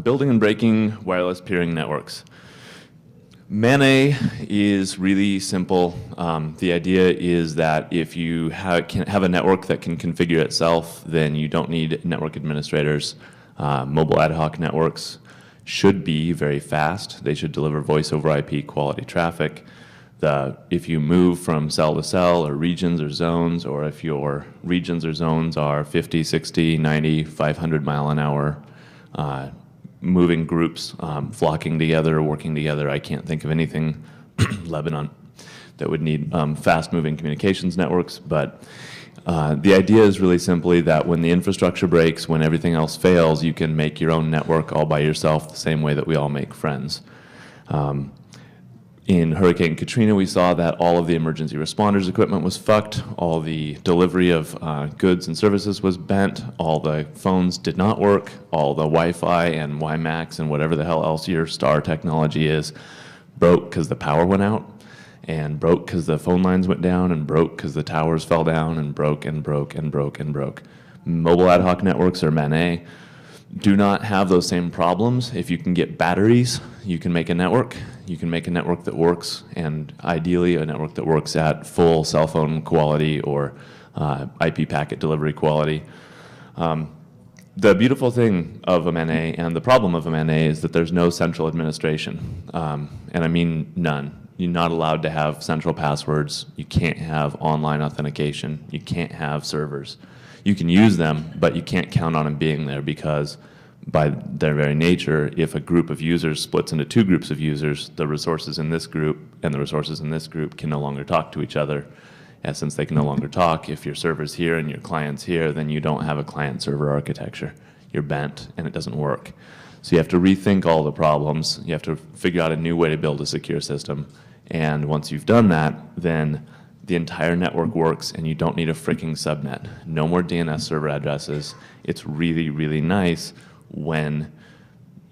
Building and breaking wireless peering networks. MANET is really simple. The idea is that if you can have a network that can configure itself, then you don't need network administrators. Mobile ad hoc networks should be very fast. They should deliver voice over IP quality traffic. If you move from cell to cell or regions or zones, or if your regions or zones are 50, 60, 90, 500 mile an hour moving groups, flocking together, working together. I can't think of anything, Lebanon, that would need fast-moving communications networks, but the idea is really simply that when the infrastructure breaks, when everything else fails, you can make your own network all by yourself the same way that we all make friends. In Hurricane Katrina, we saw that all of the emergency responders equipment was fucked, all the delivery of goods and services was bent, all the phones did not work, all the Wi-Fi and WiMAX and whatever the hell else your star technology is broke because the power went out, and broke because the phone lines went down, and broke because the towers fell down, and broke and broke and broke and broke. Mobile ad hoc networks, or MANET, do not have those same problems. If you can get batteries, you can make a network. You can make a network that works, and ideally a network that works at full cell phone quality or IP packet delivery quality. The beautiful thing of a MANET and the problem of a MANET is that there's no central administration, and I mean none. You're not allowed to have central passwords. You can't have online authentication. You can't have servers. You can use them, but you can't count on them being there, because by their very nature, if a group of users splits into two groups of users, the resources in this group and the resources in this group can no longer talk to each other. And since they can no longer talk, if your server's here and your client's here, then you don't have a client-server architecture. You're bent, and it doesn't work. So you have to rethink all the problems. You have to figure out a new way to build a secure system. And once you've done that, then the entire network works, and you don't need a freaking subnet. No more DNS server addresses. It's really, really nice when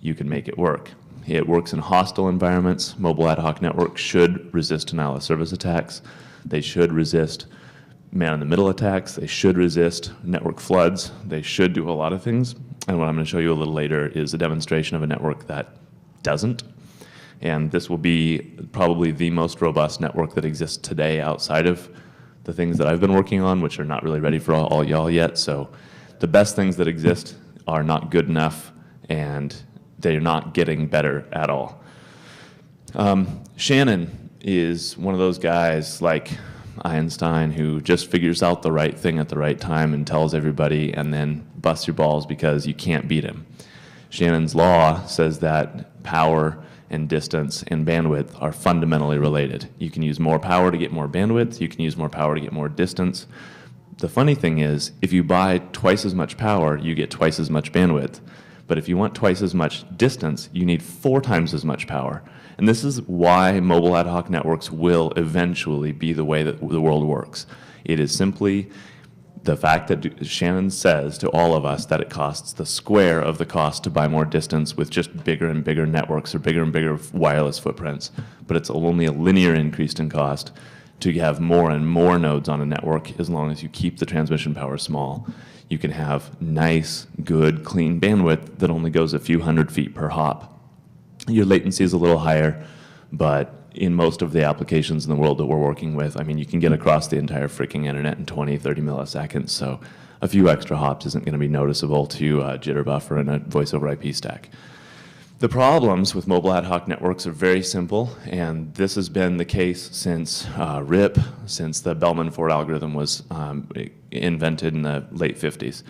you can make it work. It works in hostile environments. Mobile ad hoc networks should resist denial of service attacks. They should resist man-in-the-middle attacks. They should resist network floods. They should do a lot of things. And what I'm going to show you a little later is a demonstration of a network that doesn't. And this will be probably the most robust network that exists today outside of the things that I've been working on, which are not really ready for all y'all yet. So the best things that exist are not good enough, and they're not getting better at all. Shannon is one of those guys like Einstein who just figures out the right thing at the right time and tells everybody, and then busts your balls because you can't beat him. Shannon's law says that power and distance and bandwidth are fundamentally related. You can use more power to get more bandwidth. You can use more power to get more distance. The funny thing is, if you buy twice as much power, you get twice as much bandwidth. But if you want twice as much distance, you need 4 times as much power. And this is why mobile ad hoc networks will eventually be the way that the world works. It is simply the fact that Shannon says to all of us that it costs the square of the cost to buy more distance with just bigger and bigger networks or bigger and bigger wireless footprints, but it's only a linear increase in cost to have more and more nodes on a network as long as you keep the transmission power small. You can have nice, good, clean bandwidth that only goes a few hundred feet per hop. Your latency is a little higher, but in most of the applications in the world that we're working with, I mean, you can get across the entire freaking internet in 20, 30 milliseconds, so a few extra hops isn't going to be noticeable to a jitter buffer and a voice over IP stack. The problems with mobile ad hoc networks are very simple, and this has been the case since RIP, since the Bellman-Ford algorithm was invented in the late 50s.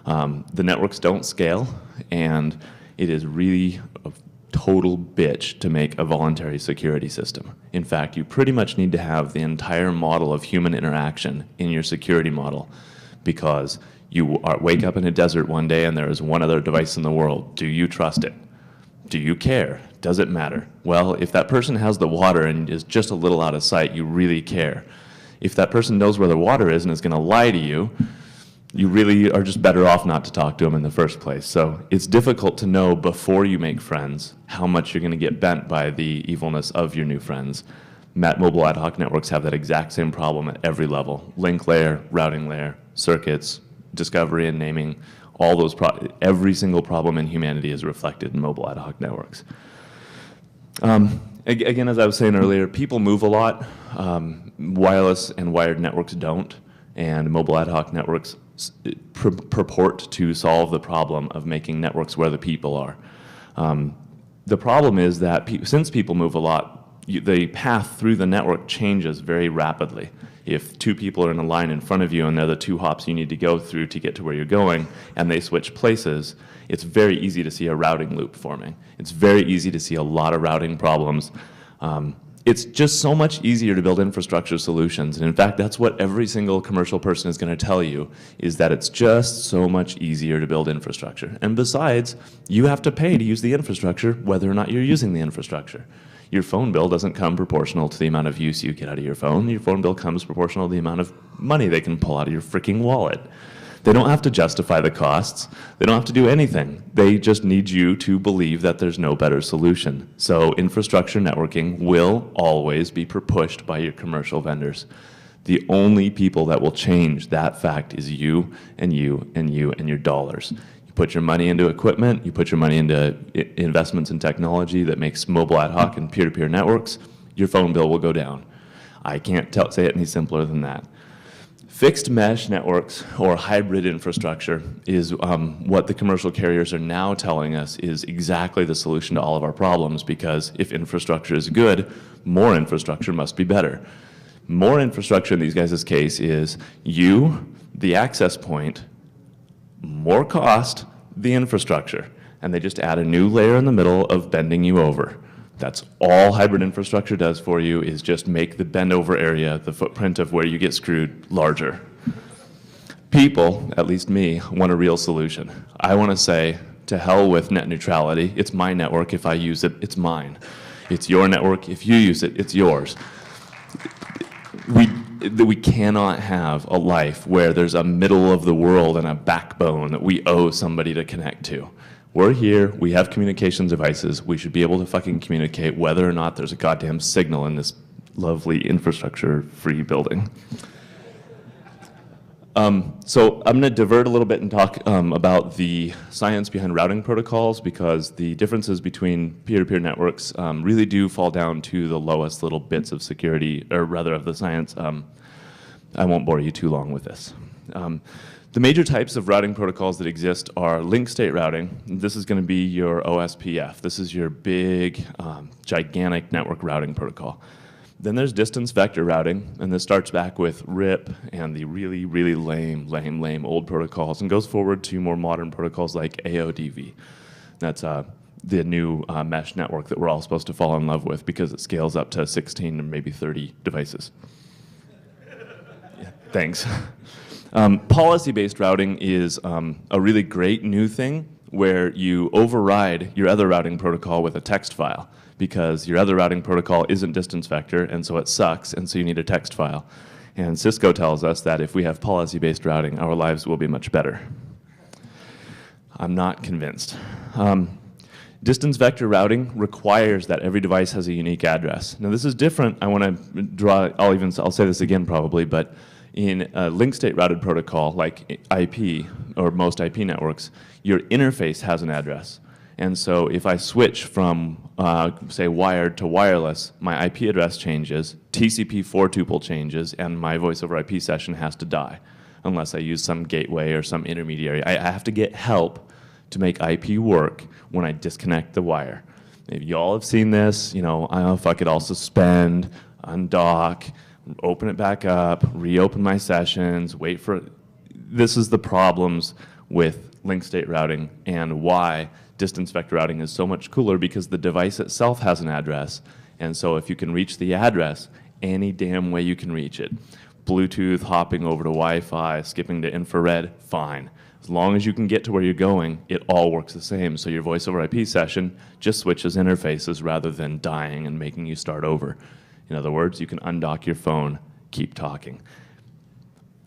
The networks don't scale, and it is really a total bitch to make a voluntary security system. In fact, you pretty much need to have the entire model of human interaction in your security model, because you wake up in a desert one day and there is one other device in the world. Do you trust it? Do you care? Does it matter? Well, if that person has the water and is just a little out of sight, you really care. If that person knows where the water is and is going to lie to you, you really are just better off not to talk to them in the first place. So it's difficult to know before you make friends how much you're going to get bent by the evilness of your new friends. Mobile ad hoc networks have that exact same problem at every level. Link layer, routing layer, circuits, discovery and naming, every single problem in humanity is reflected in mobile ad hoc networks. Again, as I was saying earlier, people move a lot. Wireless and wired networks don't, and mobile ad hoc networks purport to solve the problem of making networks where the people are. The problem is that since people move a lot, the path through the network changes very rapidly. If two people are in a line in front of you and they're the two hops you need to go through to get to where you're going, and they switch places, it's very easy to see a routing loop forming. It's very easy to see a lot of routing problems. It's just so much easier to build infrastructure solutions. And in fact, that's what every single commercial person is going to tell you, is that it's just so much easier to build infrastructure. And besides, you have to pay to use the infrastructure whether or not you're using the infrastructure. Your phone bill doesn't come proportional to the amount of use you get out of your phone. Your phone bill comes proportional to the amount of money they can pull out of your freaking wallet. They don't have to justify the costs. They don't have to do anything. They just need you to believe that there's no better solution. So infrastructure networking will always be pushed by your commercial vendors. The only people that will change that fact is you and you and you and your dollars. You put your money into equipment, you put your money into investments in technology that makes mobile ad hoc and peer-to-peer networks, your phone bill will go down. I can't say it any simpler than that. Fixed mesh networks or hybrid infrastructure is what the commercial carriers are now telling us is exactly the solution to all of our problems, because if infrastructure is good, more infrastructure must be better. More infrastructure in these guys' case is you, the access point, more cost, the infrastructure. And they just add a new layer in the middle of bending you over. That's all hybrid infrastructure does for you, is just make the bend over area, the footprint of where you get screwed, larger. People, at least me, want a real solution. I want to say, to hell with net neutrality. It's my network. If I use it, it's mine. It's your network. If you use it, it's yours. We cannot have a life where there's a middle of the world and a backbone that we owe somebody to connect to. We're here, we have communications devices, we should be able to fucking communicate whether or not there's a goddamn signal in this lovely infrastructure-free building. So I'm going to divert a little bit and talk about the science behind routing protocols, because the differences between peer-to-peer networks really do fall down to the lowest little bits of security, or rather of the science. I won't bore you too long with this. The major types of routing protocols that exist are link state routing. This is going to be your OSPF. This is your big, gigantic network routing protocol. Then there's distance vector routing, and this starts back with RIP and the really, really lame old protocols, and goes forward to more modern protocols like AODV. That's the new mesh network that we're all supposed to fall in love with, because it scales up to 16 or maybe 30 devices. Yeah, thanks. Policy-based routing is a really great new thing where you override your other routing protocol with a text file, because your other routing protocol isn't distance vector, and so it sucks, and so you need a text file. And Cisco tells us that if we have policy-based routing, our lives will be much better. I'm not convinced. Distance vector routing requires that every device has a unique address. Now this is different. I want to draw, I'll say this again probably, but in a link state routed protocol like IP, or most IP networks, your interface has an address. And so if I switch from, say, wired to wireless, my IP address changes, TCP 4-tuple changes, and my voice over IP session has to die, unless I use some gateway or some intermediary. I have to get help to make IP work when I disconnect the wire. Maybe you all have seen this, you know, fuck it, I'll suspend, undock, open it back up, reopen my sessions, wait for it. This is the problems with link state routing, and why distance vector routing is so much cooler, because the device itself has an address. And so if you can reach the address, any damn way you can reach it. Bluetooth, hopping over to Wi-Fi, skipping to infrared, fine. As long as you can get to where you're going, it all works the same. So your voice over IP session just switches interfaces rather than dying and making you start over. In other words, you can undock your phone, keep talking.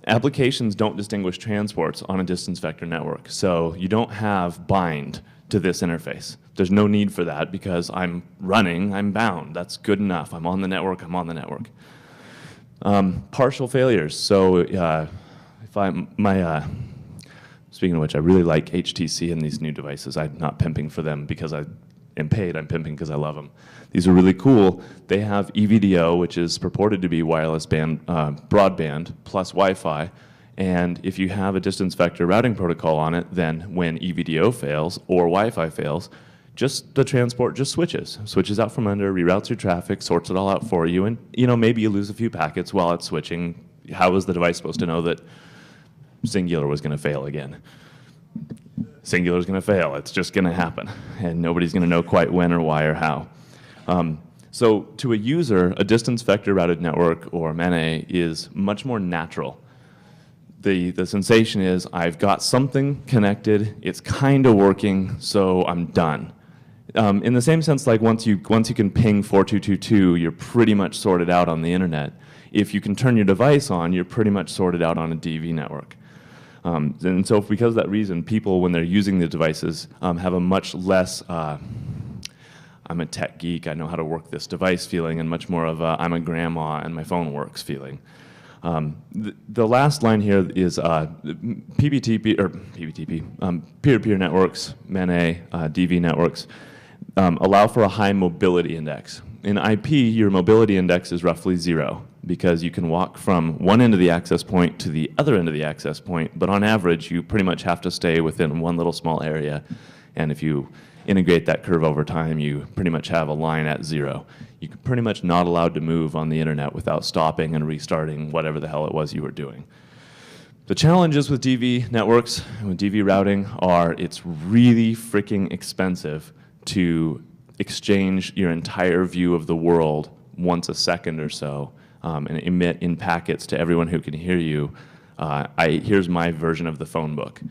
Applications don't distinguish transports on a distance vector network, so you don't have bind to this interface. There's no need for that, because I'm running, I'm bound. That's good enough. I'm on the network, I'm on the network. Partial failures. So if Speaking of which, I really like HTC and these new devices. I'm not pimping for them because I am paid. I'm pimping because I love them. These are really cool. They have EVDO, which is purported to be wireless broadband plus Wi-Fi. And if you have a distance vector routing protocol on it, then when EVDO fails or Wi-Fi fails, the transport just switches out from under, reroutes your traffic, sorts it all out for you, and maybe you lose a few packets while it's switching. How was the device supposed to know that Singular was going to fail again? Singular is going to fail. It's just going to happen, and nobody's going to know quite when or why or how. So to a user, a distance vector routed network, or MANET, is much more natural. The sensation is, I've got something connected, it's kind of working, so I'm done. In the same sense, like once you can ping 4222, you're pretty much sorted out on the internet. If you can turn your device on, you're pretty much sorted out on a DV network. And so because of that reason, people, when they're using the devices, have a much less, I'm a tech geek, I know how to work this device feeling, and much more of a, I'm a grandma and my phone works feeling. The last line here is peer-to-peer networks, MANET, DV networks, allow for a high mobility index. In IP, your mobility index is roughly 0 because you can walk from one end of the access point to the other end of the access point, but on average, you pretty much have to stay within one little small area. And if you integrate that curve over time, you pretty much have a line at 0. You're pretty much not allowed to move on the internet without stopping and restarting whatever the hell it was you were doing. The challenges with DV networks and with DV routing are it's really freaking expensive to exchange your entire view of the world once a second or so and emit in packets to everyone who can hear you. Here's my version of the phone book.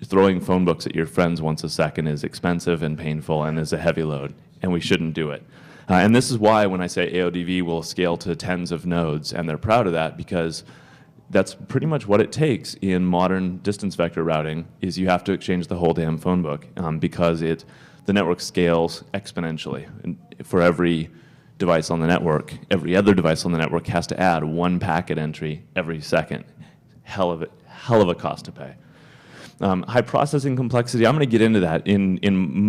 Throwing phone books at your friends once a second is expensive and painful and is a heavy load, and we shouldn't do it. And this is why when I say AODV will scale to tens of nodes, and they're proud of that because that's pretty much what it takes in modern distance vector routing is you have to exchange the whole damn phone book because the network scales exponentially. And for every device on the network, every other device on the network has to add one packet entry every second. Hell of a cost to pay. High processing complexity, I'm going to get into that. In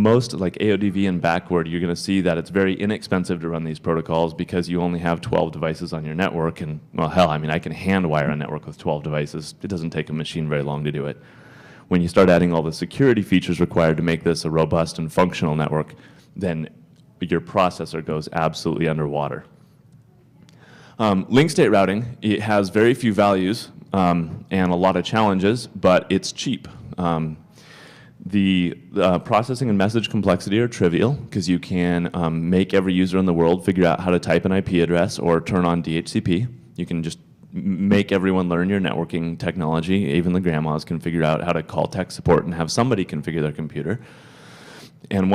most like AODV and backward, you're going to see that it's very inexpensive to run these protocols because you only have 12 devices on your network. And well, hell, I mean, I can hand wire a network with 12 devices. It doesn't take a machine very long to do it. When you start adding all the security features required to make this a robust and functional network, then your processor goes absolutely underwater. Link state routing, it has very few values and a lot of challenges, but it's cheap. The processing and message complexity are trivial because you can make every user in the world figure out how to type an IP address or turn on DHCP. You can just make everyone learn your networking technology. Even the grandmas can figure out how to call tech support and have somebody configure their computer. And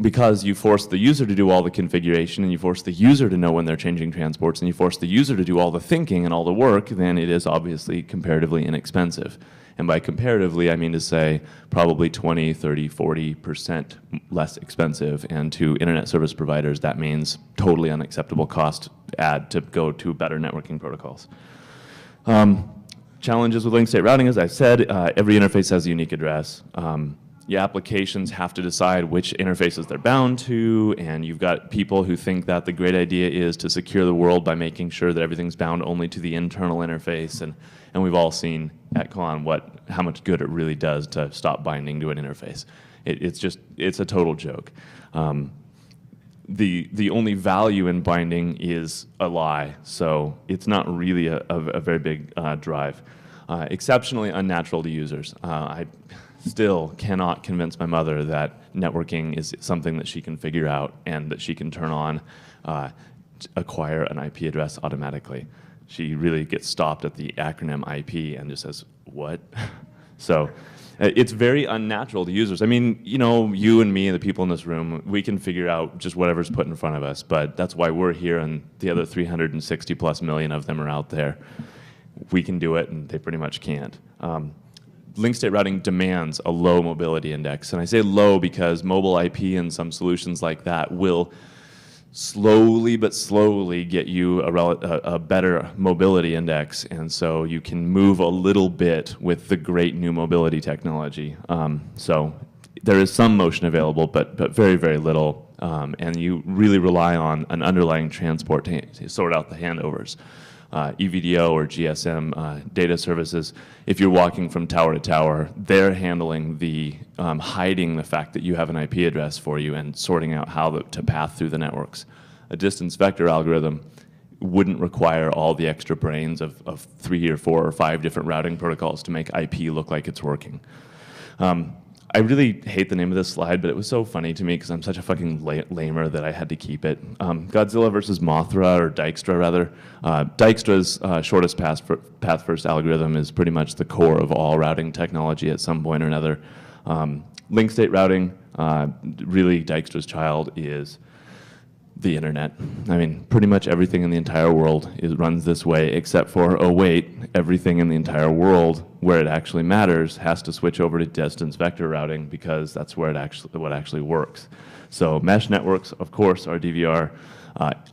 because you force the user to do all the configuration and you force the user to know when they're changing transports and you force the user to do all the thinking and all the work, then it is obviously comparatively inexpensive. And by comparatively, I mean to say probably 20, 30, 40% less expensive. And to internet service providers, that means totally unacceptable cost add to go to better networking protocols. Challenges with link state routing, as I said, every interface has a unique address. Your applications have to decide which interfaces they're bound to, and you've got people who think that the great idea is to secure the world by making sure that everything's bound only to the internal interface, and we've all seen at Con how much good it really does to stop binding to an interface. It's a total joke. The only value in binding is a lie, so it's not really a very big drive. Exceptionally unnatural to users. I still cannot convince my mother that networking is something that she can figure out and that she can turn on, acquire an IP address automatically. She really gets stopped at the acronym IP and just says, what? So it's very unnatural to users. I mean, you and me and the people in this room, we can figure out just whatever's put in front of us, but that's why we're here and the other 360 plus million of them are out there. We can do it and they pretty much can't. Link state routing demands a low mobility index. And I say low because mobile IP and some solutions like that will slowly but slowly get you a better mobility index, and so you can move a little bit with the great new mobility technology. So there is some motion available, but very, very little, and you really rely on an underlying transport to sort out the handovers. EVDO or GSM data services, if you're walking from tower to tower, they're handling the hiding the fact that you have an IP address for you and sorting out how to path through the networks. A distance vector algorithm wouldn't require all the extra brains of 3 or 4 or 5 different routing protocols to make IP look like it's working. I really hate the name of this slide, but it was so funny to me because I'm such a fucking lamer that I had to keep it. Godzilla versus Mothra, or Dijkstra rather. Dijkstra's shortest path first algorithm is pretty much the core of all routing technology at some point or another. Link state routing, really Dijkstra's child is the internet. I mean, pretty much everything in the entire world runs this way, except for, oh wait, everything in the entire world where it actually matters has to switch over to distance vector routing because that's where what actually works. So mesh networks, of course, are DVR.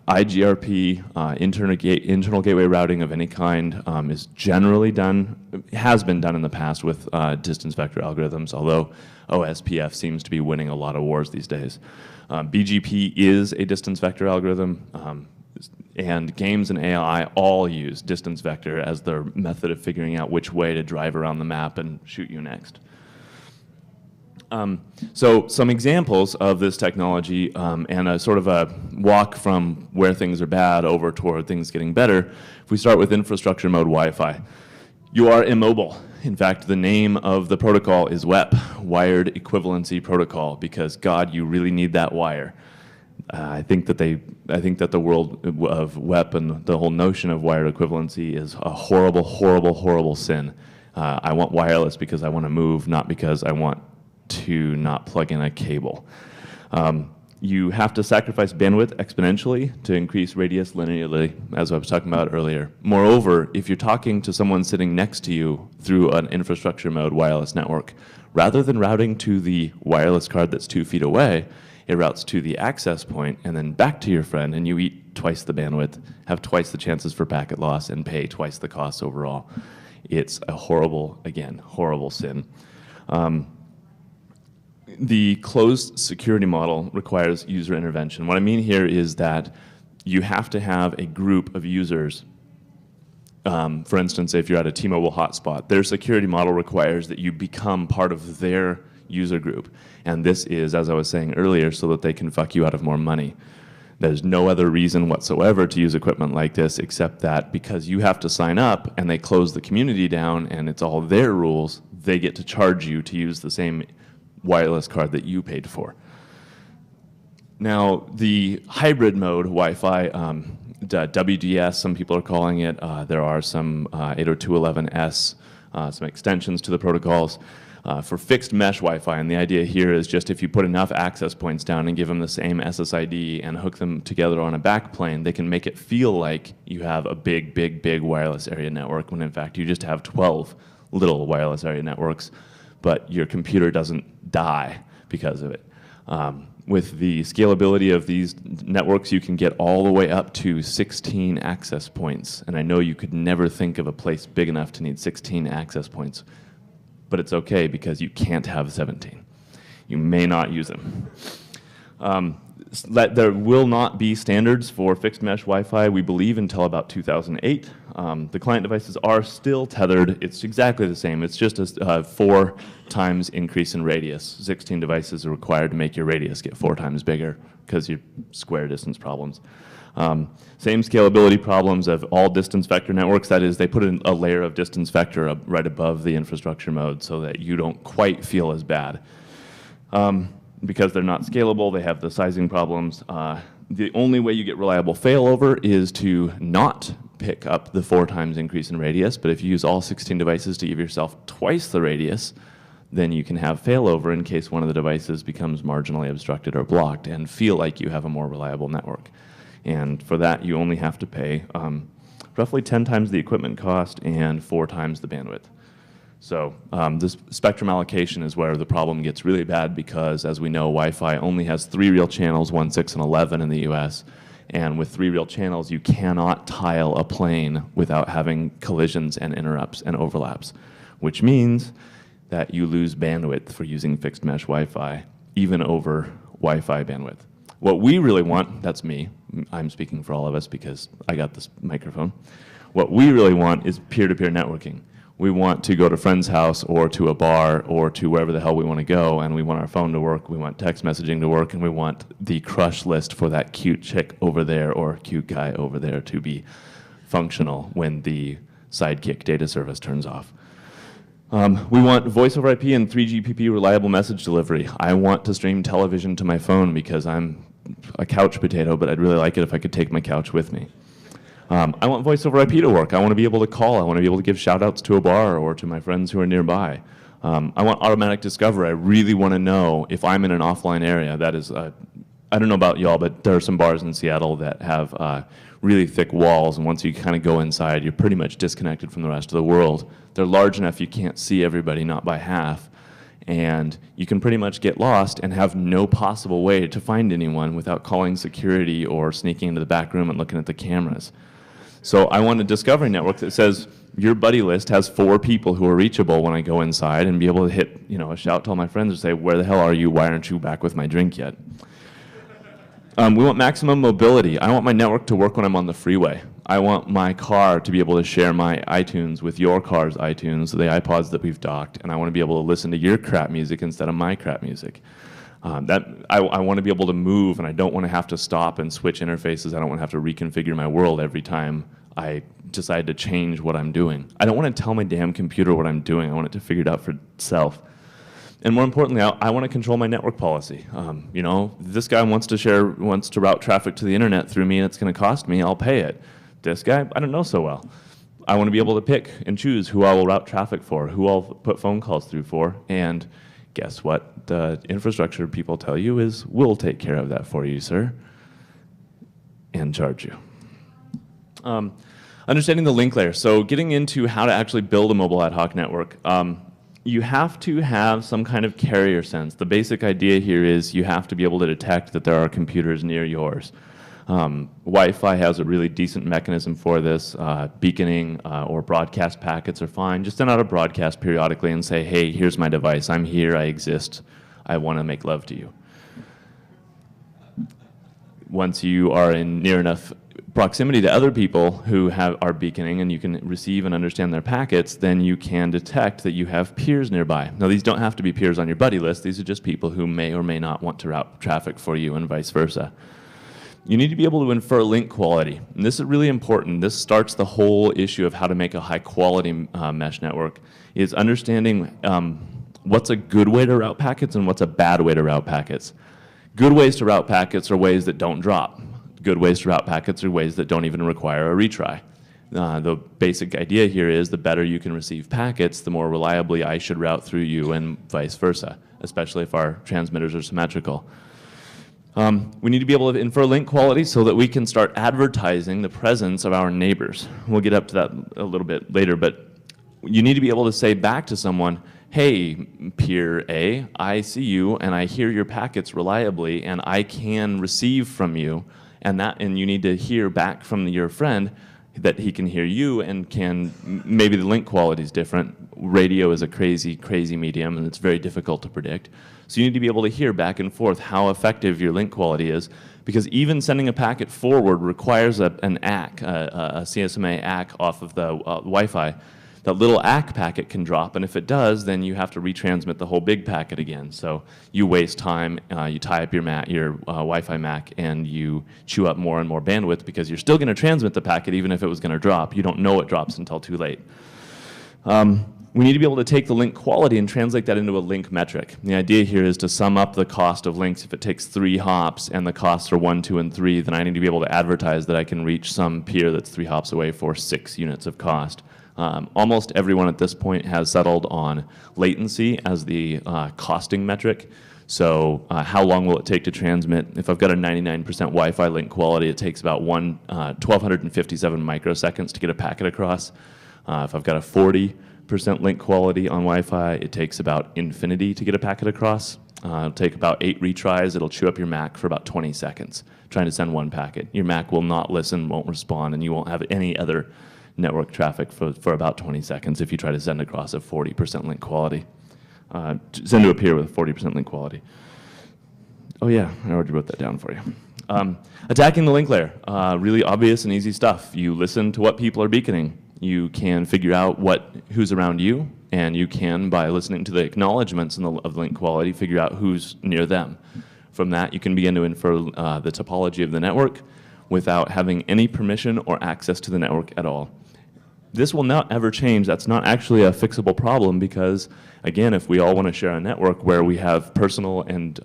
IGRP, internal gateway routing of any kind, is generally done, has been done in the past with distance vector algorithms, although OSPF seems to be winning a lot of wars these days. BGP is a distance vector algorithm, and games and AI all use distance vector as their method of figuring out which way to drive around the map and shoot you next. So some examples of this technology and a sort of a walk from where things are bad over toward things getting better. If we start with infrastructure mode Wi-Fi, you are immobile. In fact, the name of the protocol is WEP, Wired Equivalency Protocol, because God, you really need that wire. I think that the world of WEP and the whole notion of wired equivalency is a horrible, horrible, horrible sin. I want wireless because I want to move, not because I want to not plug in a cable. You have to sacrifice bandwidth exponentially to increase radius linearly, as I was talking about earlier. Moreover, if you're talking to someone sitting next to you through an infrastructure mode wireless network, rather than routing to the wireless card that's 2 feet away, it routes to the access point and then back to your friend, and you eat twice the bandwidth, have twice the chances for packet loss, and pay twice the costs overall. It's a horrible, again, horrible sin. The closed security model requires user intervention. What I mean here is that you have to have a group of users. For instance, if you're at a T-Mobile hotspot, their security model requires that you become part of their user group. And this is, as I was saying earlier, so that they can fuck you out of more money. There's no other reason whatsoever to use equipment like this except that because you have to sign up and they close the community down and it's all their rules, they get to charge you to use the same wireless card that you paid for. Now, the hybrid mode Wi-Fi, WDS, some people are calling it. There are some 802.11s, some extensions to the protocols for fixed mesh Wi-Fi. And the idea here is just if you put enough access points down and give them the same SSID and hook them together on a backplane, they can make it feel like you have a big, big, big wireless area network when in fact you just have 12 little wireless area networks, but your computer doesn't die because of it. With the scalability of these networks, you can get all the way up to 16 access points. And I know you could never think of a place big enough to need 16 access points, but it's okay because you can't have 17. You may not use them. There will not be standards for fixed mesh Wi-Fi, we believe, until about 2008. The client devices are still tethered. It's exactly the same. It's just a 4 times increase in radius. 16 devices are required to make your radius get 4 times bigger because you're square distance problems. Same scalability problems of all distance vector networks. That is, they put in a layer of distance vector right above the infrastructure mode so that you don't quite feel as bad. Because they're not scalable, they have the sizing problems. The only way you get reliable failover is to not pick up the 4 times increase in radius, but if you use all 16 devices to give yourself twice the radius, then you can have failover in case one of the devices becomes marginally obstructed or blocked and feel like you have a more reliable network. And for that, you only have to pay roughly 10 times the equipment cost and 4 times the bandwidth. So this spectrum allocation is where the problem gets really bad because, as we know, Wi-Fi only has 3 real channels, 1, 6, and 11 in the US. And with 3 real channels, you cannot tile a plane without having collisions and interrupts and overlaps, which means that you lose bandwidth for using fixed mesh Wi-Fi, even over Wi-Fi bandwidth. What we really want, that's me, I'm speaking for all of us because I got this microphone. What we really want is peer-to-peer networking. We want to go to a friend's house or to a bar or to wherever the hell we want to go, and we want our phone to work, we want text messaging to work, and we want the crush list for that cute chick over there or cute guy over there to be functional when the Sidekick data service turns off. We want voice over IP and 3GPP reliable message delivery. I want to stream television to my phone because I'm a couch potato, but I'd really like it if I could take my couch with me. I want voice over IP to work. I want to be able to call. I want to be able to give shout outs to a bar or to my friends who are nearby. I want automatic discovery. I really want to know if I'm in an offline area. That is, I don't know about y'all, but there are some bars in Seattle that have really thick walls, and once you kind of go inside, you're pretty much disconnected from the rest of the world. They're large enough you can't see everybody, not by half, and you can pretty much get lost and have no possible way to find anyone without calling security or sneaking into the back room and looking at the cameras. So I want a discovery network that says your buddy list has 4 people who are reachable when I go inside, and be able to hit, a shout to all my friends and say, where the hell are you? Why aren't you back with my drink yet? We want maximum mobility. I want my network to work when I'm on the freeway. I want my car to be able to share my iTunes with your car's iTunes, the iPods that we've docked, and I want to be able to listen to your crap music instead of my crap music. I want to be able to move, and I don't want to have to stop and switch interfaces. I don't want to have to reconfigure my world every time I decide to change what I'm doing. I don't want to tell my damn computer what I'm doing. I want it to figure it out for itself. And more importantly, I want to control my network policy. This guy wants to route traffic to the internet through me, and it's going to cost me. I'll pay it. This guy, I don't know so well. I want to be able to pick and choose who I will route traffic for, who I'll put phone calls through for, and guess what the infrastructure people tell you is, we'll take care of that for you, sir, and charge you. Understanding the link layer. So getting into how to actually build a mobile ad hoc network. You have to have some kind of carrier sense. The basic idea here is you have to be able to detect that there are computers near yours. Wi-Fi has a really decent mechanism for this. Beaconing or broadcast packets are fine. Just send out a broadcast periodically and say, hey, here's my device. I'm here. I exist. I want to make love to you. Once you are in near enough proximity to other people who are beaconing and you can receive and understand their packets, then you can detect that you have peers nearby. Now, these don't have to be peers on your buddy list. These are just people who may or may not want to route traffic for you and vice versa. You need to be able to infer link quality. And this is really important. This starts the whole issue of how to make a high-quality mesh network, is understanding what's a good way to route packets and what's a bad way to route packets. Good ways to route packets are ways that don't drop. Good ways to route packets are ways that don't even require a retry. The basic idea here is the better you can receive packets, the more reliably I should route through you and vice versa, especially if our transmitters are symmetrical. We need to be able to infer link quality so that we can start advertising the presence of our neighbors. We'll get up to that a little bit later, but you need to be able to say back to someone, hey, peer A, I see you and I hear your packets reliably and I can receive from you, and you need to hear back from your friend that he can hear you and maybe the link quality is different. Radio is a crazy, crazy medium and it's very difficult to predict. So you need to be able to hear back and forth how effective your link quality is, because even sending a packet forward requires an ACK, a CSMA ACK off of the Wi-Fi. That little ACK packet can drop, and if it does, then you have to retransmit the whole big packet again. So you waste time, you tie up your Wi-Fi MAC, and you chew up more and more bandwidth because you're still going to transmit the packet even if it was going to drop. You don't know it drops until too late. We need to be able to take the link quality and translate that into a link metric. The idea here is to sum up the cost of links. If it takes 3 hops and the costs are 1, 2, and 3, then I need to be able to advertise that I can reach some peer that's 3 hops away for 6 units of cost. Almost everyone at this point has settled on latency as the costing metric. So how long will it take to transmit? If I've got a 99% Wi-Fi link quality, it takes about 1,257 microseconds to get a packet across. If I've got a 40% 80% link quality on Wi-Fi. It takes about infinity to get a packet across. It'll take about 8 retries. It'll chew up your Mac for about 20 seconds trying to send one packet. Your Mac will not listen, won't respond, and you won't have any other network traffic for about 20 seconds if you try to send across at 40% link quality. Send to a peer with 40% link quality. Oh yeah, I already wrote that down for you. Attacking the link layer, really obvious and easy stuff. You listen to what people are beaconing. You can figure out who's around you, and you can, by listening to the acknowledgements of link quality, figure out who's near them. From that, you can begin to infer the topology of the network without having any permission or access to the network at all. This will not ever change. That's not actually a fixable problem because, again, if we all want to share a network where we have personal and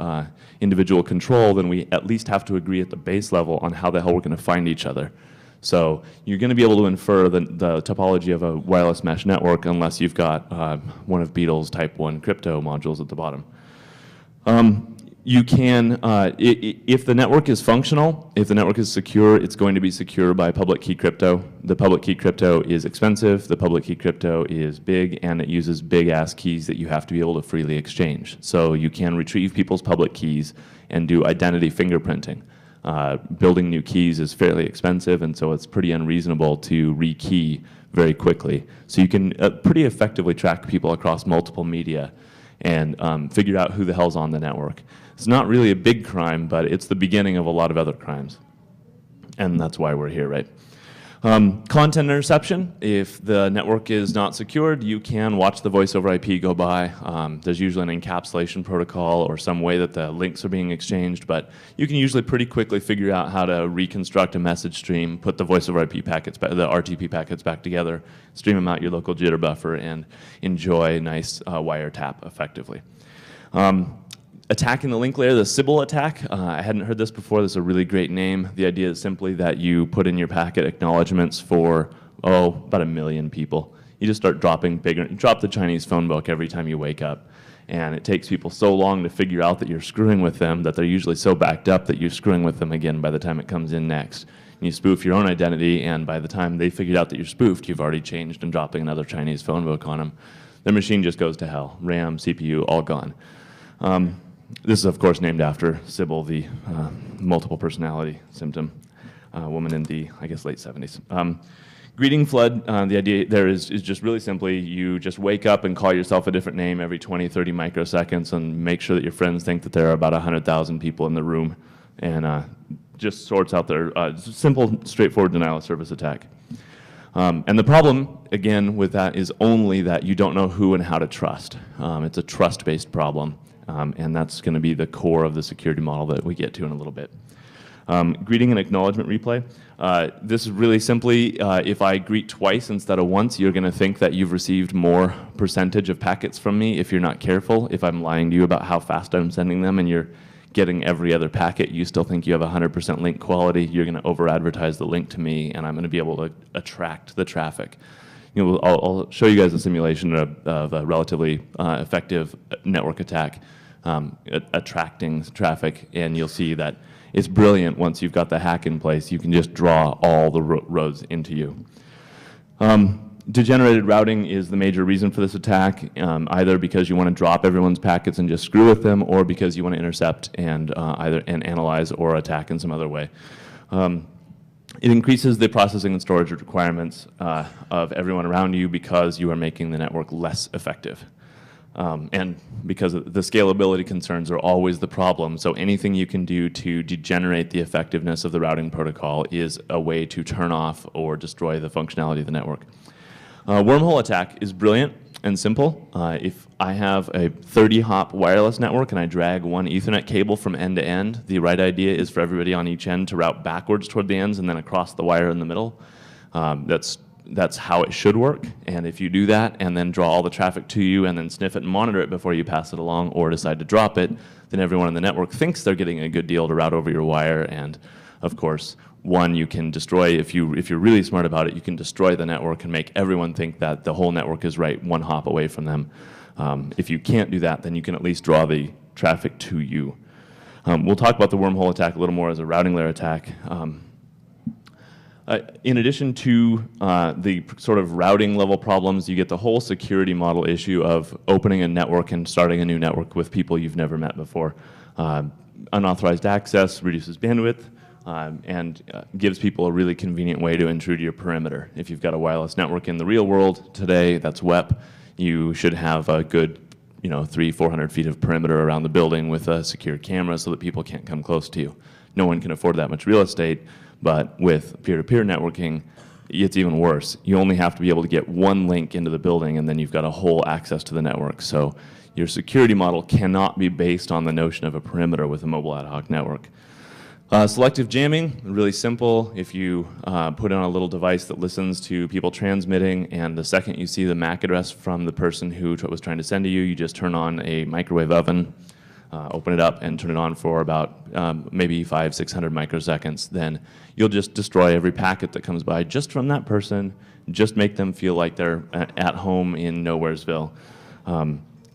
individual control, then we at least have to agree at the base level on how the hell we're going to find each other. So you're going to be able to infer the topology of a wireless mesh network unless you've got one of Beetle's Type 1 crypto modules at the bottom. You can, if the network is functional, if the network is secure, it's going to be secure by public key crypto. The public key crypto is expensive, the public key crypto is big, and it uses big-ass keys that you have to be able to freely exchange. So you can retrieve people's public keys and do identity fingerprinting. Building new keys is fairly expensive, and so it's pretty unreasonable to rekey very quickly. So you can pretty effectively track people across multiple media and figure out who the hell's on the network. It's not really a big crime, but it's the beginning of a lot of other crimes. And that's why we're here, right? Content interception. If the network is not secured, you can watch the voice over IP go by. There's usually an encapsulation protocol or some way that the links are being exchanged, but you can usually pretty quickly figure out how to reconstruct a message stream, put the voice over IP packets, the RTP packets back together, stream them out your local jitter buffer, and enjoy nice wiretap effectively. Attacking the link layer, the Sybil attack. I hadn't heard this before. This is a really great name. The idea is simply that you put in your packet acknowledgments for, about 1 million people. You just start dropping bigger, drop the Chinese phone book every time you wake up. And it takes people so long to figure out that you're screwing with them that they're usually so backed up that you're screwing with them again by the time it comes in next. And you spoof your own identity, and by the time they figured out that you're spoofed, you've already changed and dropping another Chinese phone book on them. Their machine just goes to hell. RAM, CPU, all gone. This is, of course, named after Sybil, the multiple personality symptom woman in the, I guess, late 70s. Greeting flood, the idea there is just really simply you just wake up and call yourself a different name every 20, 30 microseconds and make sure that your friends think that there are about 100,000 people in the room, and just sorts out their simple, straightforward denial of service attack. And the problem, again, with that is only that you don't know who and how to trust. It's a trust-based problem. And that's going to be the core of the security model that we get to in a little bit. Greeting and acknowledgement replay. This is really simply, if I greet twice instead of once, you're going to think that you've received more percentage of packets from me if you're not careful. If I'm lying to you about how fast I'm sending them and you're getting every other packet, you still think you have 100% link quality, you're going to over-advertise the link to me, and I'm going to be able to attract the traffic. I'll show you guys a simulation of a relatively effective network attack attracting traffic, and you'll see that it's brilliant once you've got the hack in place. You can just draw all the roads into you. Degenerated routing is the major reason for this attack, either because you want to drop everyone's packets and just screw with them, or because you want to intercept and either analyze or attack in some other way. It increases the processing and storage requirements of everyone around you because you are making the network less effective. And because the scalability concerns are always the problem, so anything you can do to degenerate the effectiveness of the routing protocol is a way to turn off or destroy the functionality of the network. Wormhole attack is brilliant and simple. If I have a 30-hop wireless network and I drag one Ethernet cable from end to end, the right idea is for everybody on each end to route backwards toward the ends and then across the wire in the middle. That's how it should work. And if you do that and then draw all the traffic to you and then sniff it and monitor it before you pass it along or decide to drop it, then everyone in the network thinks they're getting a good deal to route over your wire. And of course, one, you can destroy, if you're really smart about it, you can destroy the network and make everyone think that the whole network is right one hop away from them. If you can't do that, then you can at least draw the traffic to you. We'll talk about the wormhole attack a little more as a routing layer attack. In addition to the sort of routing level problems, you get the whole security model issue of opening a network and starting a new network with people you've never met before. Unauthorized access reduces bandwidth and gives people a really convenient way to intrude your perimeter. If you've got a wireless network in the real world today that's WEP, you should have a good 300-400 feet of perimeter around the building with a secure camera so that people can't come close to you. No one can afford that much real estate. But with peer-to-peer networking, it's even worse. You only have to be able to get one link into the building, and then you've got a whole access to the network. So your security model cannot be based on the notion of a perimeter with a mobile ad hoc network. Selective jamming, really simple. If you put on a little device that listens to people transmitting, and the second you see the MAC address from the person who was trying to send to you, you just turn on a microwave oven, open it up and turn it on for about maybe 500-600 microseconds. Then you'll just destroy every packet that comes by just from that person, just make them feel like they're at home in Nowheresville.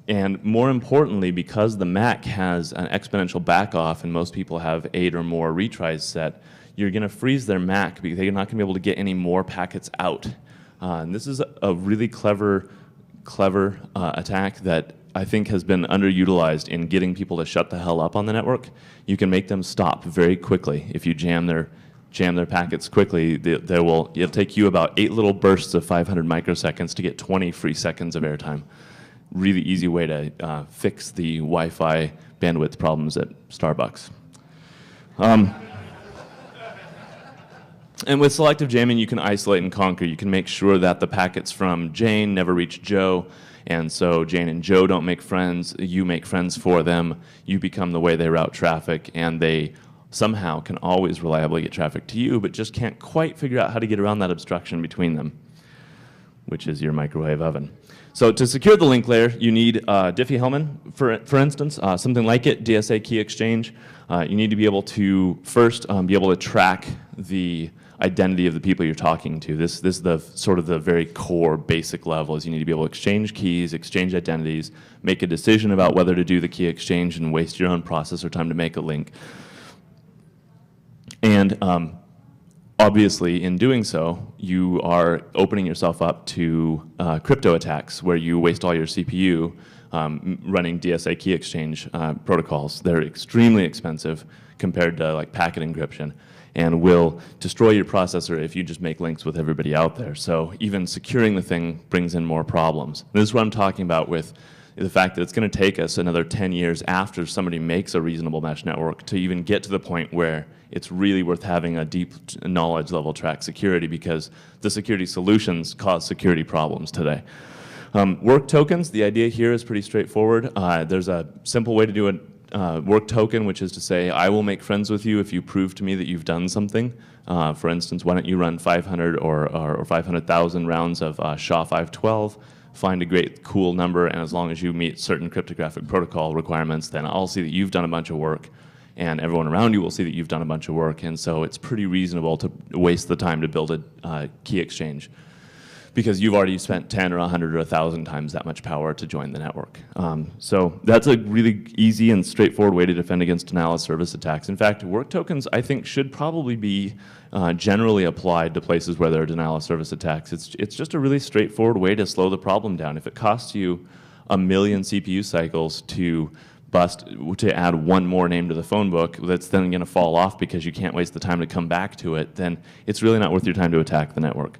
And more importantly, because the MAC has an exponential backoff and most people have 8 or more retries set, you're going to freeze their MAC because they're not going to be able to get any more packets out. And this is a really clever attack that I think has been underutilized in getting people to shut the hell up on the network. You can make them stop very quickly. If you jam their packets quickly, it'll take you about 8 little bursts of 500 microseconds to get 20 free seconds of airtime. Really easy way to fix the Wi-Fi bandwidth problems at Starbucks. And with selective jamming, you can isolate and conquer. You can make sure that the packets from Jane never reach Joe, and so Jane and Joe don't make friends. You make friends for them. You become the way they route traffic, and they somehow can always reliably get traffic to you, but just can't quite figure out how to get around that obstruction between them, which is your microwave oven. So to secure the link layer, you need Diffie-Hellman, for instance, something like it, DSA key exchange. You need to be able to first be able to track the identity of the people you're talking to. This is the sort of the very core basic level is you need to be able to exchange keys, exchange identities, make a decision about whether to do the key exchange and waste your own processor time to make a link. And obviously, in doing so, you are opening yourself up to crypto attacks where you waste all your CPU running DSA key exchange protocols. They're extremely expensive compared to like packet encryption and will destroy your processor if you just make links with everybody out there. So even securing the thing brings in more problems. This is what I'm talking about with the fact that it's going to take us another 10 years after somebody makes a reasonable mesh network to even get to the point where it's really worth having a deep knowledge level track security, because the security solutions cause security problems today. Work tokens, the idea here is pretty straightforward. There's a simple way to do a work token, which is to say, I will make friends with you if you prove to me that you've done something. For instance, why don't you run 500 or 500,000 rounds of SHA-512, find a great cool number, and as long as you meet certain cryptographic protocol requirements, then I'll see that you've done a bunch of work, and everyone around you will see that you've done a bunch of work. And so it's pretty reasonable to waste the time to build a key exchange, because you've already spent 10 or 100 or 1,000 times that much power to join the network. So that's a really easy and straightforward way to defend against denial of service attacks. In fact, work tokens, I think, should probably be generally applied to places where there are denial of service attacks. It's just a really straightforward way to slow the problem down. If it costs you 1 million CPU cycles to add one more name to the phone book that's then going to fall off because you can't waste the time to come back to it, then it's really not worth your time to attack the network.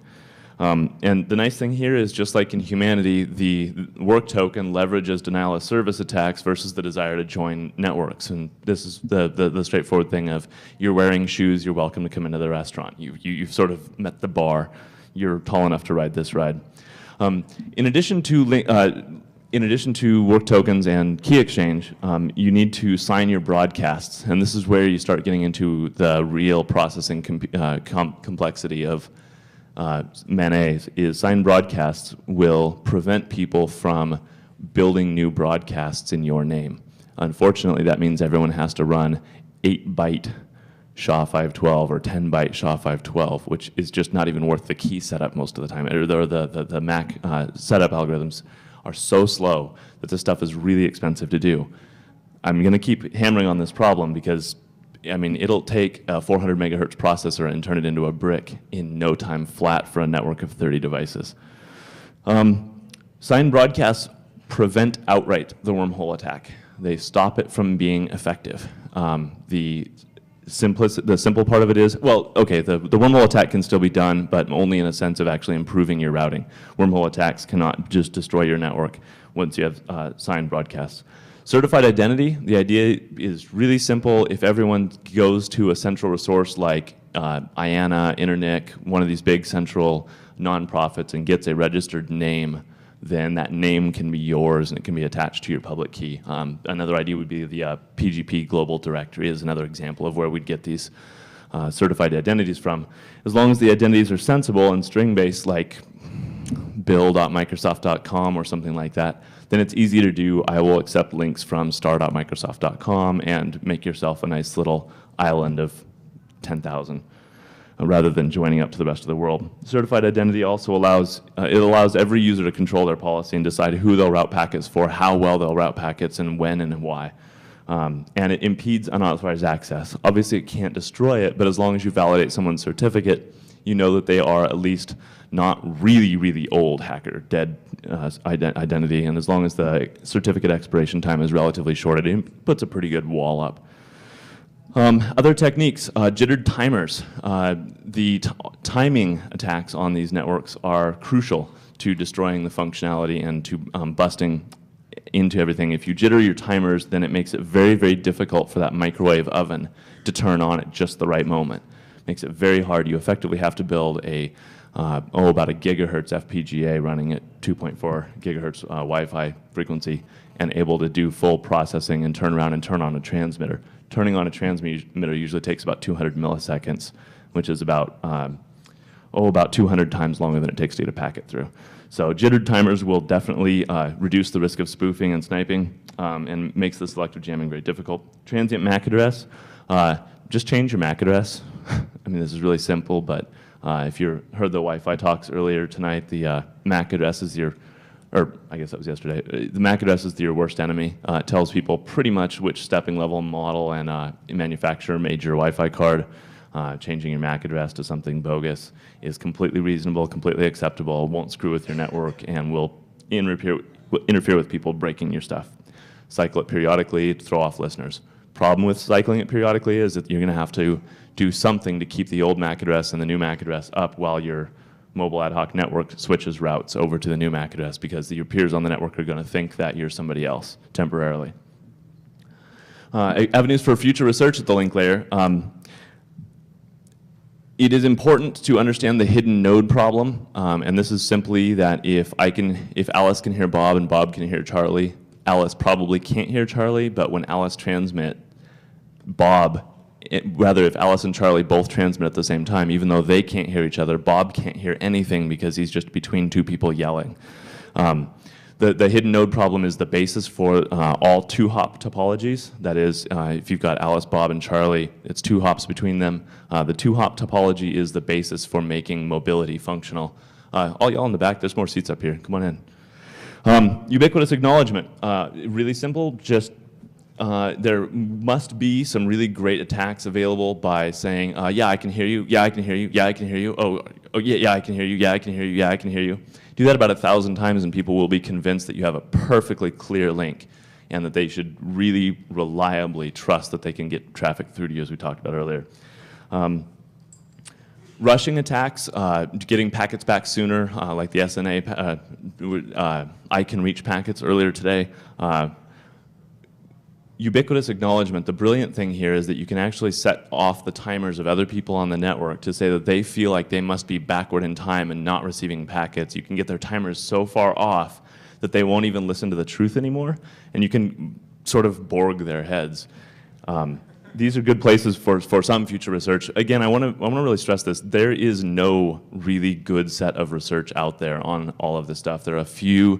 And the nice thing here is, just like in humanity, the work token leverages denial of service attacks versus the desire to join networks. And this is the straightforward thing of, you're wearing shoes, you're welcome to come into the restaurant. You've sort of met the bar. You're tall enough to ride this ride. In addition to work tokens and key exchange, you need to sign your broadcasts. And this is where you start getting into the real processing complexity of MANET. Is signed broadcasts will prevent people from building new broadcasts in your name. Unfortunately, that means everyone has to run 8-byte SHA-512 or 10-byte SHA-512, which is just not even worth the key setup most of the time. Or the Mac setup algorithms are so slow that this stuff is really expensive to do. I'm going to keep hammering on this problem because I mean, it'll take a 400 megahertz processor and turn it into a brick in no time flat for a network of 30 devices. Signed broadcasts prevent outright the wormhole attack. They stop it from being effective. The simple part of it is, well, okay, the wormhole attack can still be done, but only in a sense of actually improving your routing. Wormhole attacks cannot just destroy your network once you have signed broadcasts. Certified identity, the idea is really simple. If everyone goes to a central resource like IANA, Internic, one of these big central nonprofits, and gets a registered name, then that name can be yours and it can be attached to your public key. Another idea would be the PGP Global Directory is another example of where we'd get these certified identities from. As long as the identities are sensible and string-based, like bill.microsoft.com or something like that, then it's easy to do. I will accept links from star.microsoft.com and make yourself a nice little island of 10,000. Rather than joining up to the rest of the world. Certified identity also allows every user to control their policy and decide who they'll route packets for, how well they'll route packets, and when and why. And it impedes unauthorized access. Obviously, it can't destroy it, but as long as you validate someone's certificate, you know that they are at least not really, really old hacker, dead identity, and as long as the certificate expiration time is relatively short, it puts a pretty good wall up. Other techniques, jittered timers. The timing attacks on these networks are crucial to destroying the functionality and to busting into everything. If you jitter your timers, then it makes it very, very difficult for that microwave oven to turn on at just the right moment. Makes it very hard. You effectively have to build about a gigahertz FPGA running at 2.4 gigahertz Wi-Fi frequency and able to do full processing and turn around and turn on a transmitter. Turning on a transmitter usually takes about 200 milliseconds, which is about 200 times longer than it takes to get a packet through. So jittered timers will definitely reduce the risk of spoofing and sniping and makes the selective jamming very difficult. Transient MAC address, just change your MAC address. I mean, this is really simple, but if you heard the Wi-Fi talks earlier tonight, the MAC address is or I guess that was yesterday. The MAC address is your worst enemy. It tells people pretty much which stepping level, model, and manufacturer made your Wi-Fi card. Changing your MAC address to something bogus is completely reasonable, completely acceptable, won't screw with your network, and will interfere with people breaking your stuff. Cycle it periodically to throw off listeners. Problem with cycling it periodically is that you're going to have to do something to keep the old MAC address and the new MAC address up while your mobile ad hoc network switches routes over to the new MAC address, because your peers on the network are going to think that you're somebody else temporarily. Avenues for future research at the link layer. It is important to understand the hidden node problem, and this is simply that if Alice can hear Bob and Bob can hear Charlie, Alice probably can't hear Charlie, but when Alice transmit, if Alice and Charlie both transmit at the same time, even though they can't hear each other, Bob can't hear anything because he's just between two people yelling. The hidden node problem is the basis for all two-hop topologies. That is, if you've got Alice, Bob, and Charlie, it's two hops between them. The two-hop topology is the basis for making mobility functional. All y'all in the back, there's more seats up here. Come on in. Ubiquitous acknowledgement. Really simple, just there must be some really great attacks available by saying, yeah, I can hear you, yeah, I can hear you, yeah, I can hear you, oh yeah, I can hear you, yeah, I can hear you, yeah, I can hear you. Do that about 1,000 times and people will be convinced that you have a perfectly clear link and that they should really reliably trust that they can get traffic through to you, as we talked about earlier. Rushing attacks, getting packets back sooner, like the SNA, I can reach packets earlier today. Ubiquitous acknowledgement, the brilliant thing here is that you can actually set off the timers of other people on the network to say that they feel like they must be backward in time and not receiving packets. You can get their timers so far off that they won't even listen to the truth anymore, and you can sort of Borg their heads. These are good places for some future research. Again, I want to really stress this. There is no really good set of research out there on all of this stuff. There are a few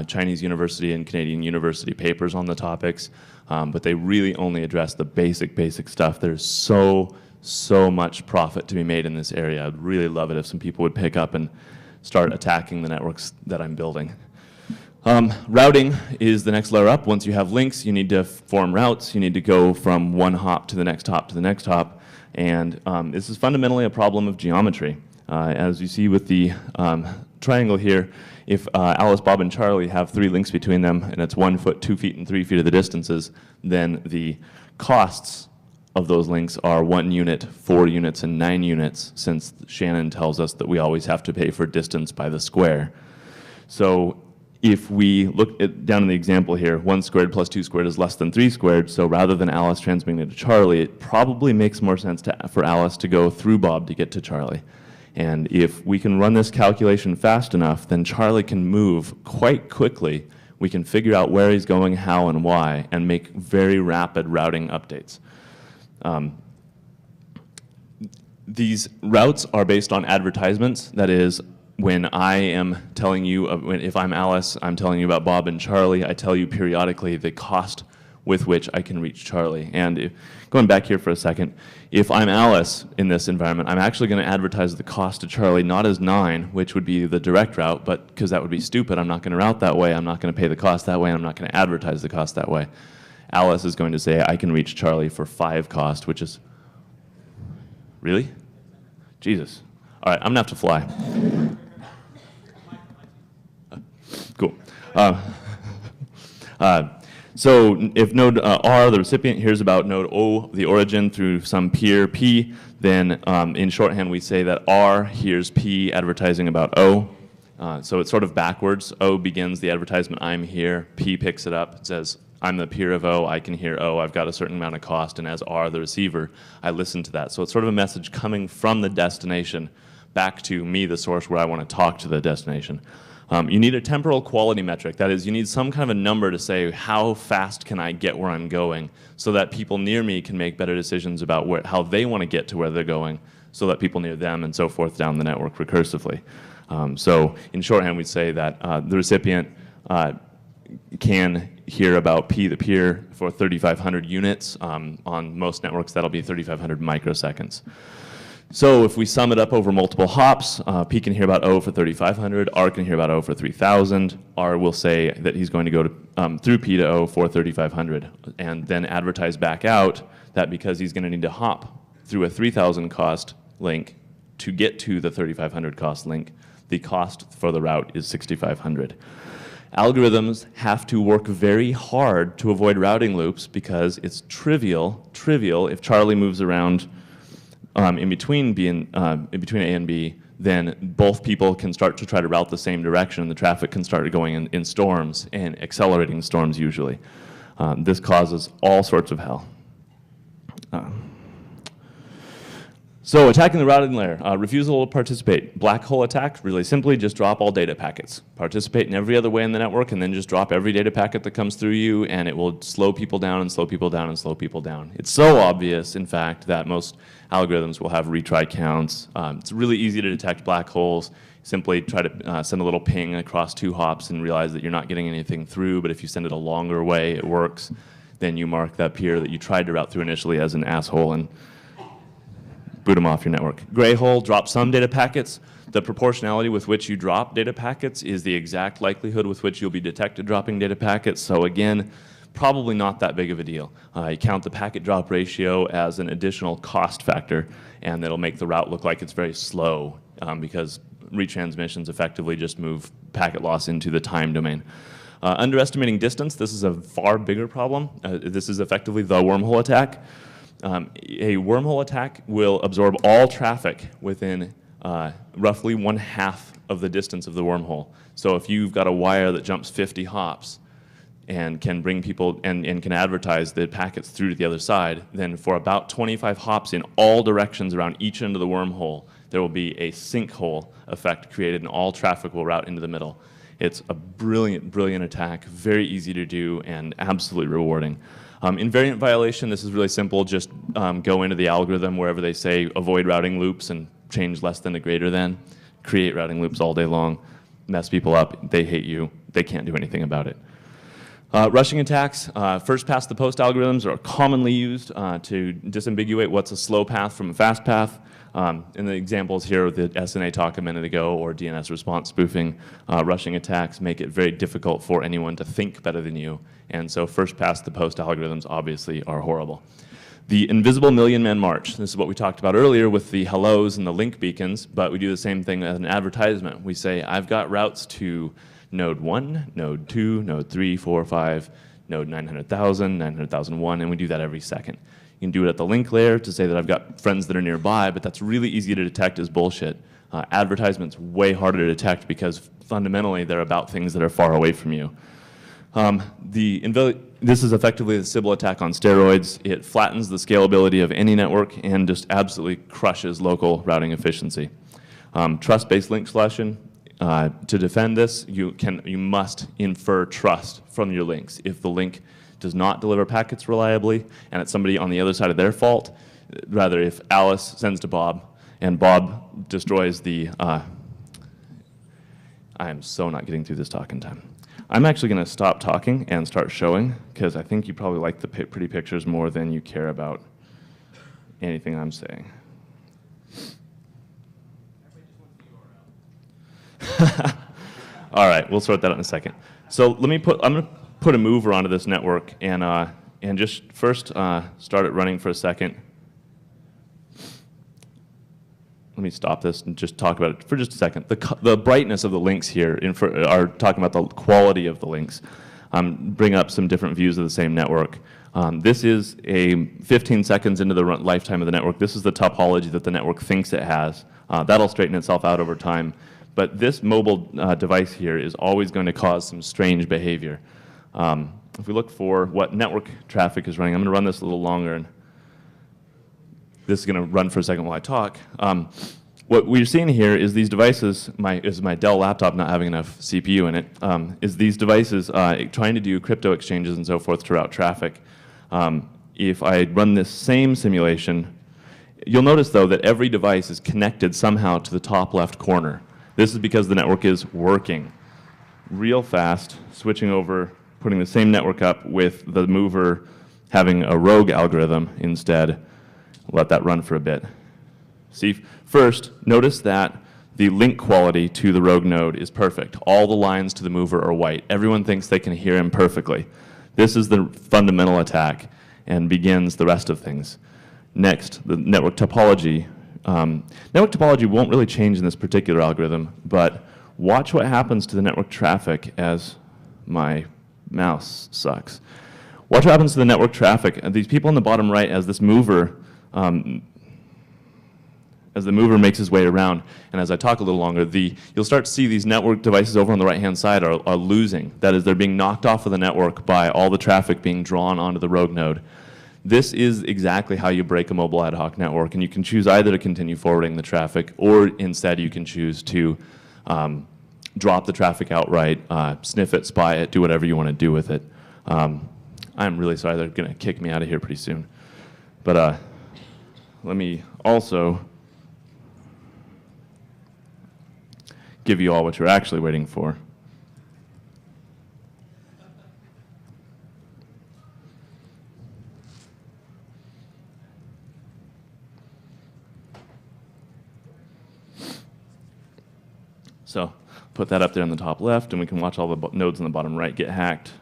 Chinese university and Canadian university papers on the topics, but they really only address the basic stuff. There's so much profit to be made in this area. I'd really love it if some people would pick up and start attacking the networks that I'm building. Routing is the next layer up. Once you have links, you need to form routes. You need to go from one hop to the next hop to the next hop. And this is fundamentally a problem of geometry. As you see with the triangle here, if Alice, Bob, and Charlie have 3 links between them, and it's 1 foot, 2 feet, and 3 feet of the distances, then the costs of those links are 1 unit, 4 units, and 9 units, since Shannon tells us that we always have to pay for distance by the square. So if we look down in the example here, 1 squared plus 2 squared is less than 3 squared, so rather than Alice transmitting it to Charlie, it probably makes more sense for Alice to go through Bob to get to Charlie. And if we can run this calculation fast enough, then Charlie can move quite quickly. We can figure out where he's going, how, and why, and make very rapid routing updates. These routes are based on advertisements. That is, when I am telling you, if I'm Alice, I'm telling you about Bob and Charlie, I tell you periodically the cost with which I can reach Charlie. And going back here for a second, if I'm Alice in this environment, I'm actually going to advertise the cost to Charlie not as 9, which would be the direct route, but because that would be stupid, I'm not going to route that way, I'm not going to pay the cost that way, and I'm not going to advertise the cost that way. Alice is going to say, I can reach Charlie for 5 cost, which is, really? Jesus. All right, I'm going to have to fly. Cool. So if node R, the recipient, hears about node O, the origin, through some peer P, then in shorthand we say that R hears P advertising about O. So it's sort of backwards. O begins the advertisement, I'm here. P picks it up, says, I'm the peer of O, I can hear O, I've got a certain amount of cost, and as R, the receiver, I listen to that. So it's sort of a message coming from the destination back to me, the source, where I want to talk to the destination. You need a temporal quality metric. That is, you need some kind of a number to say how fast can I get where I'm going, so that people near me can make better decisions about how they want to get to where they're going, so that people near them and so forth down the network recursively. So in shorthand, we'd say that the recipient can hear about P the peer for 3,500 units. On most networks, that'll be 3,500 microseconds. So if we sum it up over multiple hops, P can hear about O for 3,500, R can hear about O for 3,000. R will say that he's going to go to, through P to O for 3,500, and then advertise back out that because he's going to need to hop through a 3,000 cost link to get to the 3,500 cost link, the cost for the route is 6,500. Algorithms have to work very hard to avoid routing loops because it's trivial if Charlie moves around in between A and B, then both people can start to try to route the same direction. The traffic can start going in storms, and accelerating storms usually. This causes all sorts of hell. So attacking the routing layer, refusal to participate. Black hole attack, really simply just drop all data packets. Participate in every other way in the network, and then just drop every data packet that comes through you, and it will slow people down and slow people down and slow people down. It's so obvious, in fact, that most algorithms will have retry counts. It's really easy to detect black holes. Simply try to send a little ping across 2 hops and realize that you're not getting anything through, but if you send it a longer way, it works. Then you mark that peer that you tried to route through initially as an asshole and boot them off your network. Gray hole, drop some data packets. The proportionality with which you drop data packets is the exact likelihood with which you'll be detected dropping data packets. So again, probably not that big of a deal. You count the packet drop ratio as an additional cost factor, and that'll make the route look like it's very slow because retransmissions effectively just move packet loss into the time domain. Underestimating distance, this is a far bigger problem. This is effectively the wormhole attack. A wormhole attack will absorb all traffic within roughly 1/2 of the distance of the wormhole. So if you've got a wire that jumps 50 hops and can bring people and can advertise the packets through to the other side, then for about 25 hops in all directions around each end of the wormhole, there will be a sinkhole effect created and all traffic will route into the middle. It's a brilliant, brilliant attack, very easy to do and absolutely rewarding. Invariant violation, this is really simple. Just go into the algorithm wherever they say avoid routing loops and change less than to greater than. Create routing loops all day long, mess people up, they hate you, they can't do anything about it. Rushing attacks, first past the post algorithms are commonly used to disambiguate what's a slow path from a fast path. In the examples here of the SNA talk a minute ago or DNS response spoofing, rushing attacks make it very difficult for anyone to think better than you. And so first past the post algorithms obviously are horrible. The invisible million-man march, this is what we talked about earlier with the hellos and the link beacons, but we do the same thing as an advertisement. We say, I've got routes to node 1, node 2, node 3, 4, 5, node 900,000, 900,001, and we do that every second. You can do it at the link layer to say that I've got friends that are nearby, but that's really easy to detect as bullshit. Advertisements way harder to detect because fundamentally they're about things that are far away from you. This is effectively the Sybil attack on steroids. It flattens the scalability of any network and just absolutely crushes local routing efficiency. Trust-based link selection. To defend this, you must infer trust from your links. If the link does not deliver packets reliably and it's somebody on the other side of their fault, rather if Alice sends to Bob and Bob destroys the, I am so not getting through this talk in time. I'm actually going to stop talking and start showing because I think you probably like the pretty pictures more than you care about anything I'm saying. All right, we'll sort that out in a second. So I'm going to put a mover onto this network and just first start it running for a second. Let me stop this and just talk about it for just a second. The brightness of the links here are talking about the quality of the links. Bring up some different views of the same network. This is 15 seconds into the lifetime of the network. This is the topology that the network thinks it has. That'll straighten itself out over time. But this mobile device here is always going to cause some strange behavior. If we look for what network traffic is running, I'm going to run this a little longer. And this is going to run for a second while I talk. What we're seeing here is these devices, is my Dell laptop not having enough CPU in it, is these devices trying to do crypto exchanges and so forth to route traffic. If I run this same simulation, you'll notice though that every device is connected somehow to the top left corner. This is because the network is working real fast, switching over, putting the same network up with the mover having a rogue algorithm instead. Let that run for a bit. See, first, notice that the link quality to the rogue node is perfect. All the lines to the mover are white. Everyone thinks they can hear him perfectly. This is the fundamental attack and begins the rest of things. Next, the network topology. Network topology won't really change in this particular algorithm, but watch what happens to the network traffic as my mouse sucks. Watch what happens to the network traffic. These people in the bottom right, as this mover, as the mover makes his way around, and as I talk a little longer, you'll start to see these network devices over on the right-hand side are losing. That is, they're being knocked off of the network by all the traffic being drawn onto the rogue node. This is exactly how you break a mobile ad hoc network, and you can choose either to continue forwarding the traffic, or instead you can choose to drop the traffic outright, sniff it, spy it, do whatever you want to do with it. I'm really sorry, they're going to kick me out of here pretty soon. But let me also give you all what you're actually waiting for. So put that up there in the top left, and we can watch all the nodes in the bottom right get hacked.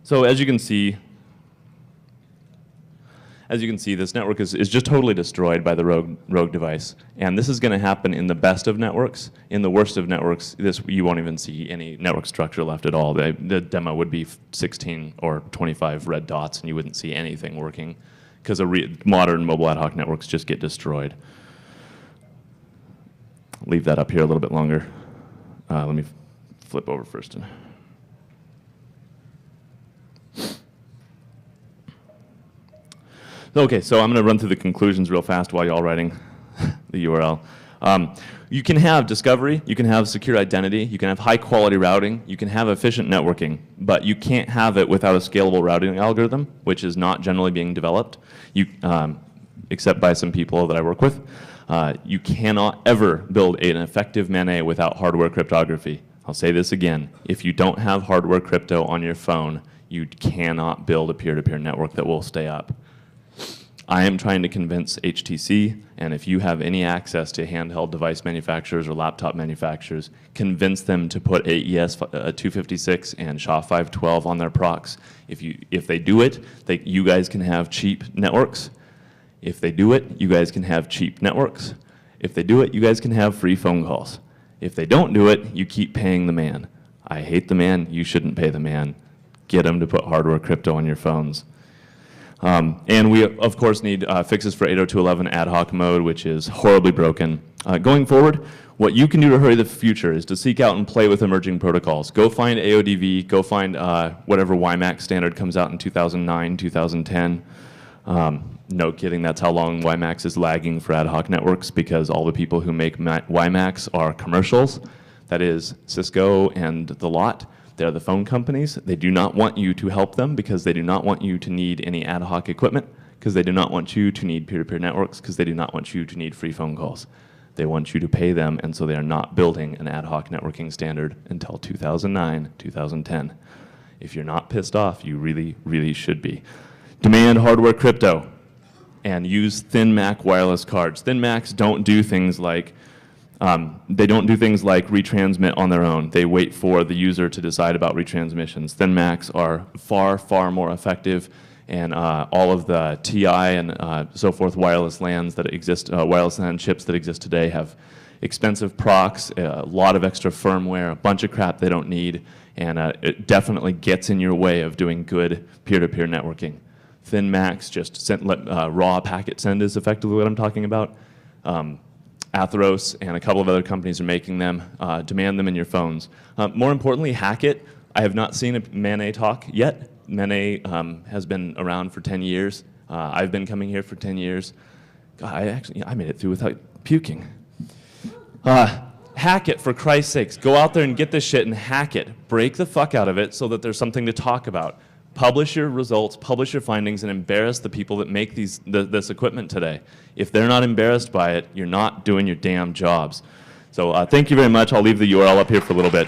So as you can see, this network is just totally destroyed by the rogue device. And this is going to happen in the best of networks. In the worst of networks, you won't even see any network structure left at all. The demo would be 16 or 25 red dots, and you wouldn't see anything working, because modern mobile ad hoc networks just get destroyed. Leave that up here a little bit longer. Let me flip over first. Okay, so I'm going to run through the conclusions real fast while you're all writing the URL. You can have discovery, you can have secure identity, you can have high quality routing, you can have efficient networking, but you can't have it without a scalable routing algorithm, which is not generally being developed, except by some people that I work with. You cannot ever build an effective MANET without hardware cryptography. I'll say this again. If you don't have hardware crypto on your phone, you cannot build a peer-to-peer network that will stay up. I am trying to convince HTC, and if you have any access to handheld device manufacturers or laptop manufacturers, convince them to put AES 256 and SHA-512 on their procs. If they do it, you guys can have cheap networks. If they do it, you guys can have cheap networks. If they do it, you guys can have free phone calls. If they don't do it, you keep paying the man. I hate the man. You shouldn't pay the man. Get them to put hardware crypto on your phones. And we, of course, need fixes for 802.11 ad hoc mode, which is horribly broken. Going forward, what you can do to hurry the future is to seek out and play with emerging protocols. Go find AODV, go find whatever WiMAX standard comes out in 2009, 2010. No kidding, that's how long WiMAX is lagging for ad hoc networks, because all the people who make WiMAX are commercials. That is Cisco and the lot. They're the phone companies. They do not want you to help them because they do not want you to need any ad hoc equipment, because they do not want you to need peer-to-peer networks, because they do not want you to need free phone calls. They want you to pay them, and so they are not building an ad hoc networking standard until 2009, 2010. If you're not pissed off, you really, really should be. Demand hardware crypto and use ThinMac wireless cards. ThinMacs don't do things like retransmit on their own. They wait for the user to decide about retransmissions. ThinMacs are far, far more effective, and all of the TI and so forth wireless LANs that exist, wireless LAN chips that exist today have expensive procs, a lot of extra firmware, a bunch of crap they don't need, and it definitely gets in your way of doing good peer-to-peer networking. ThinMacs just let raw packet send is effectively what I'm talking about. Atheros and a couple of other companies are making them. Demand them in your phones. More importantly, hack it. I have not seen a MANET talk yet. MANET has been around for 10 years. I've been coming here for 10 years. God, I made it through without puking. Hack it, for Christ's sakes. Go out there and get this shit and hack it. Break the fuck out of it so that there's something to talk about. Publish your results, publish your findings, and embarrass the people that make this equipment today. If they're not embarrassed by it, you're not doing your damn jobs. So thank you very much. I'll leave the URL up here for a little bit.